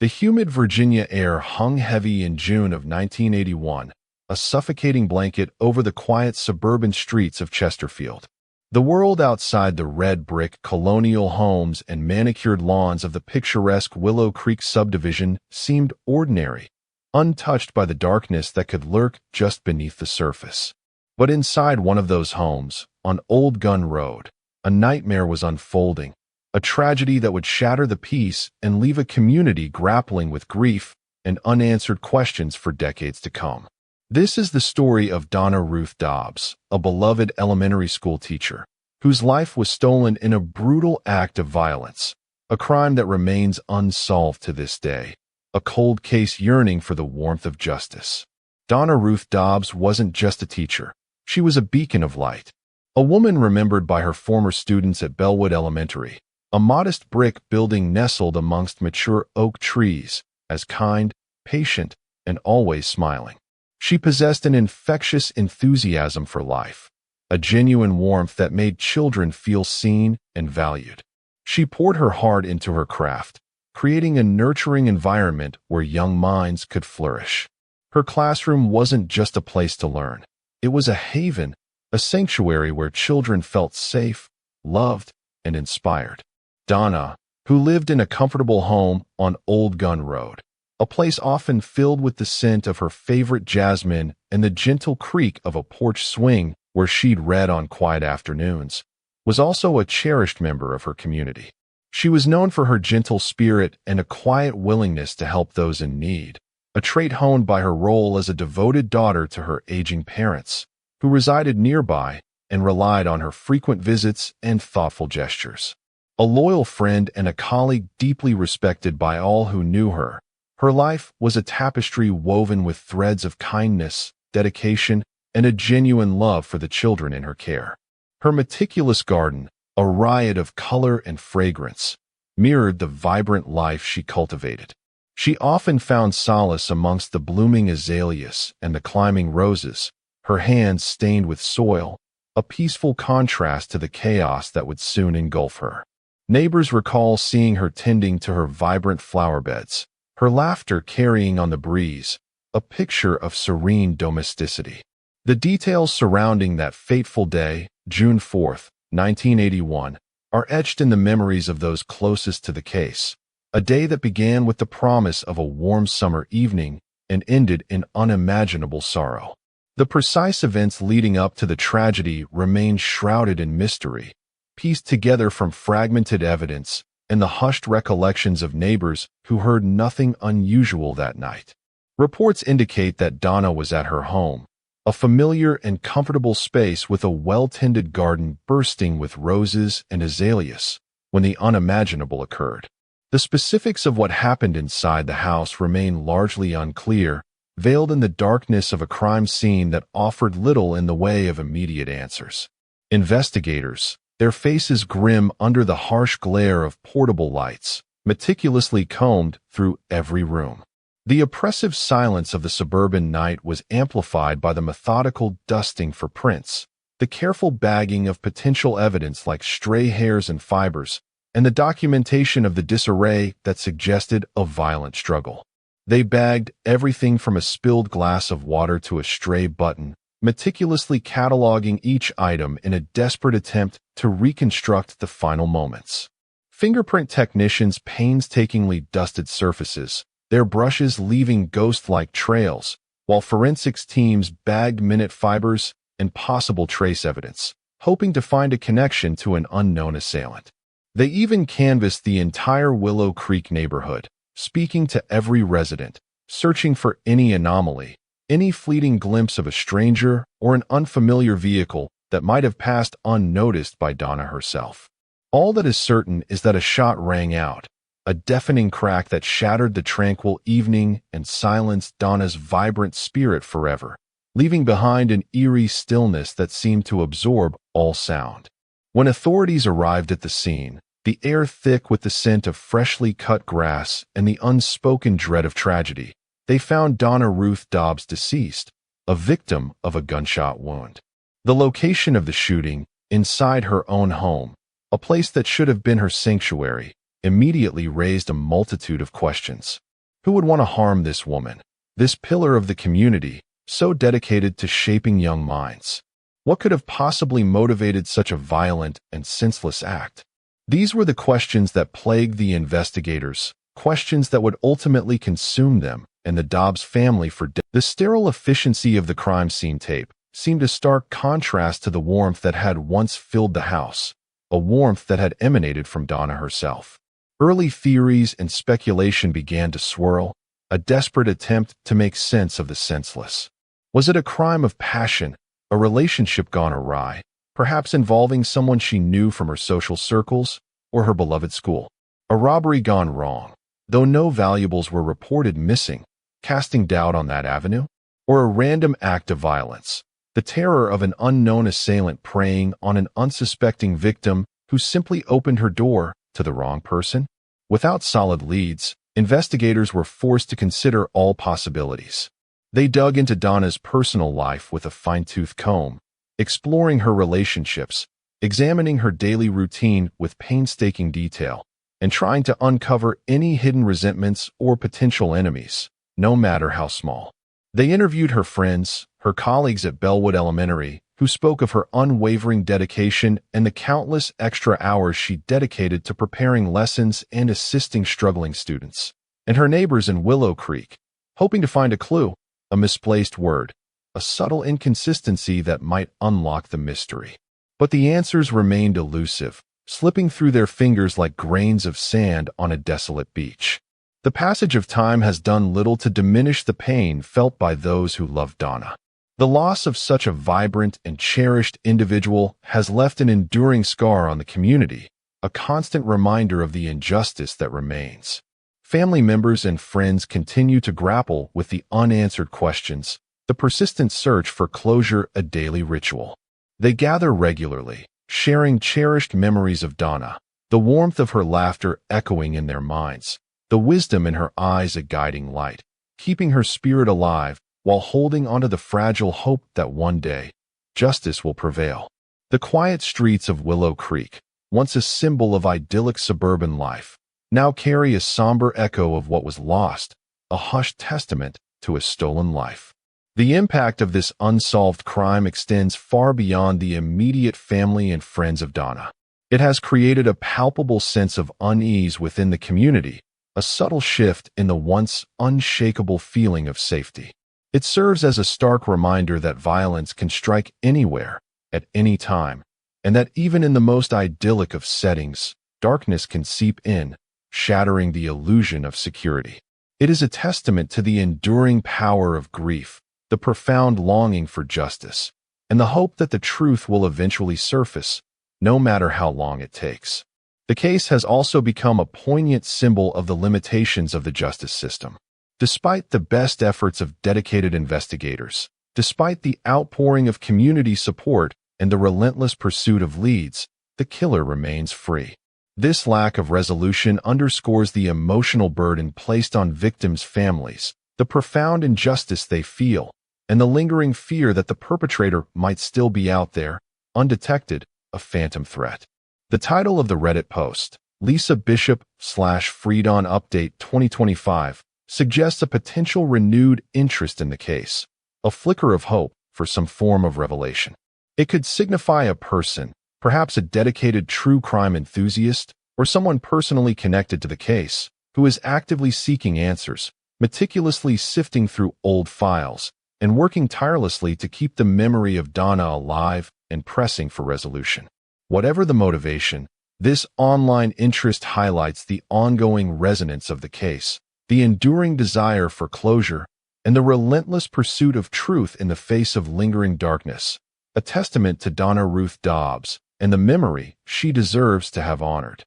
The humid Virginia air hung heavy in June of 1981, a suffocating blanket over the quiet suburban streets of Chesterfield. The world outside the red brick colonial homes and manicured lawns of the picturesque Willow Creek subdivision seemed ordinary, untouched by the darkness that could lurk just beneath the surface. But inside one of those homes, on Old Gun Road, a nightmare was unfolding, a tragedy that would shatter the peace and leave a community grappling with grief and unanswered questions for decades to come. This is the story of Donna Ruth Dobbs, a beloved elementary school teacher, whose life was stolen in a brutal act of violence, a crime that remains unsolved to this day, a cold case yearning for the warmth of justice. Donna Ruth Dobbs wasn't just a teacher. She was a beacon of light, a woman remembered by her former students at Bellwood Elementary, a modest brick building nestled amongst mature oak trees, as kind, patient, and always smiling. She possessed an infectious enthusiasm for life, a genuine warmth that made children feel seen and valued. She poured her heart into her craft, creating a nurturing environment where young minds could flourish. Her classroom wasn't just a place to learn. It was a haven, a sanctuary where children felt safe, loved, and inspired. Donna, who lived in a comfortable home on Old Gun Road, a place often filled with the scent of her favorite jasmine and the gentle creak of a porch swing where she'd read on quiet afternoons, was also a cherished member of her community. She was known for her gentle spirit and a quiet willingness to help those in need, a trait honed by her role as a devoted daughter to her aging parents, who resided nearby and relied on her frequent visits and thoughtful gestures. A loyal friend and a colleague deeply respected by all who knew her, her life was a tapestry woven with threads of kindness, dedication, and a genuine love for the children in her care. Her meticulous garden, a riot of color and fragrance, mirrored the vibrant life she cultivated. She often found solace amongst the blooming azaleas and the climbing roses, her hands stained with soil, a peaceful contrast to the chaos that would soon engulf her. Neighbors recall seeing her tending to her vibrant flower beds, her laughter carrying on the breeze, a picture of serene domesticity. The details surrounding that fateful day, June 4, 1981, are etched in the memories of those closest to the case, a day that began with the promise of a warm summer evening and ended in unimaginable sorrow. The precise events leading up to the tragedy remain shrouded in mystery, pieced together from fragmented evidence and the hushed recollections of neighbors who heard nothing unusual that night. Reports indicate that Donna was at her home, a familiar and comfortable space with a well-tended garden bursting with roses and azaleas, when the unimaginable occurred. The specifics of what happened inside the house remain largely unclear, veiled in the darkness of a crime scene that offered little in the way of immediate answers. Investigators, their faces grim under the harsh glare of portable lights, meticulously combed through every room. The oppressive silence of the suburban night was amplified by the methodical dusting for prints, the careful bagging of potential evidence like stray hairs and fibers, and the documentation of the disarray that suggested a violent struggle. They bagged everything from a spilled glass of water to a stray button, meticulously cataloging each item in a desperate attempt to reconstruct the final moments. Fingerprint technicians painstakingly dusted surfaces, their brushes leaving ghost-like trails, while forensics teams bagged minute fibers and possible trace evidence, hoping to find a connection to an unknown assailant. They even canvassed the entire Willow Creek neighborhood, speaking to every resident, searching for any anomaly, any fleeting glimpse of a stranger or an unfamiliar vehicle that might have passed unnoticed by Donna herself. All that is certain is that a shot rang out, a deafening crack that shattered the tranquil evening and silenced Donna's vibrant spirit forever, leaving behind an eerie stillness that seemed to absorb all sound. When authorities arrived at the scene, the air thick with the scent of freshly cut grass and the unspoken dread of tragedy, they found Donna Ruth Dobbs deceased, a victim of a gunshot wound. The location of the shooting, inside her own home, a place that should have been her sanctuary, immediately raised a multitude of questions. Who would want to harm this woman, this pillar of the community, so dedicated to shaping young minds? What could have possibly motivated such a violent and senseless act? These were the questions that plagued the investigators, questions that would ultimately consume them and the Dobbs family for decades. The sterile efficiency of the crime scene tape seemed a stark contrast to the warmth that had once filled the house, a warmth that had emanated from Donna herself. Early theories and speculation began to swirl, a desperate attempt to make sense of the senseless. Was it a crime of passion, a relationship gone awry, perhaps involving someone she knew from her social circles or her beloved school? A robbery gone wrong, though no valuables were reported missing, casting doubt on that avenue? Or a random act of violence, the terror of an unknown assailant preying on an unsuspecting victim who simply opened her door to the wrong person? Without solid leads, investigators were forced to consider all possibilities. They dug into Donna's personal life with a fine-tooth comb, exploring her relationships, examining her daily routine with painstaking detail, and trying to uncover any hidden resentments or potential enemies, no matter how small. They interviewed her friends, her colleagues at Bellwood Elementary, who spoke of her unwavering dedication and the countless extra hours she dedicated to preparing lessons and assisting struggling students, and her neighbors in Willow Creek, hoping to find a clue, a misplaced word, a subtle inconsistency that might unlock the mystery. But the answers remained elusive, slipping through their fingers like grains of sand on a desolate beach. The passage of time has done little to diminish the pain felt by those who loved Donna. The loss of such a vibrant and cherished individual has left an enduring scar on the community, a constant reminder of the injustice that remains. Family members and friends continue to grapple with the unanswered questions, the persistent search for closure a daily ritual. They gather regularly, sharing cherished memories of Donna, the warmth of her laughter echoing in their minds, the wisdom in her eyes a guiding light, keeping her spirit alive while holding onto the fragile hope that one day, justice will prevail. The quiet streets of Willow Creek, once a symbol of idyllic suburban life, now carry a somber echo of what was lost, a hushed testament to a stolen life. The impact of this unsolved crime extends far beyond the immediate family and friends of Donna. It has created a palpable sense of unease within the community, a subtle shift in the once unshakable feeling of safety. It serves as a stark reminder that violence can strike anywhere, at any time, and that even in the most idyllic of settings, darkness can seep in, shattering the illusion of security. It is a testament to the enduring power of grief, the profound longing for justice, and the hope that the truth will eventually surface, no matter how long it takes. The case has also become a poignant symbol of the limitations of the justice system. Despite the best efforts of dedicated investigators, despite the outpouring of community support and the relentless pursuit of leads, the killer remains free. This lack of resolution underscores the emotional burden placed on victims' families, the profound injustice they feel, and the lingering fear that the perpetrator might still be out there, undetected, a phantom threat. The title of the Reddit post, Lisa Bishop/Freedon Update 2025, suggests a potential renewed interest in the case, a flicker of hope for some form of revelation. It could signify a person, perhaps a dedicated true crime enthusiast, or someone personally connected to the case, who is actively seeking answers, meticulously sifting through old files, and working tirelessly to keep the memory of Donna alive and pressing for resolution. Whatever the motivation, this online interest highlights the ongoing resonance of the case, the enduring desire for closure, and the relentless pursuit of truth in the face of lingering darkness, a testament to Donna Ruth Dobbs and the memory she deserves to have honored.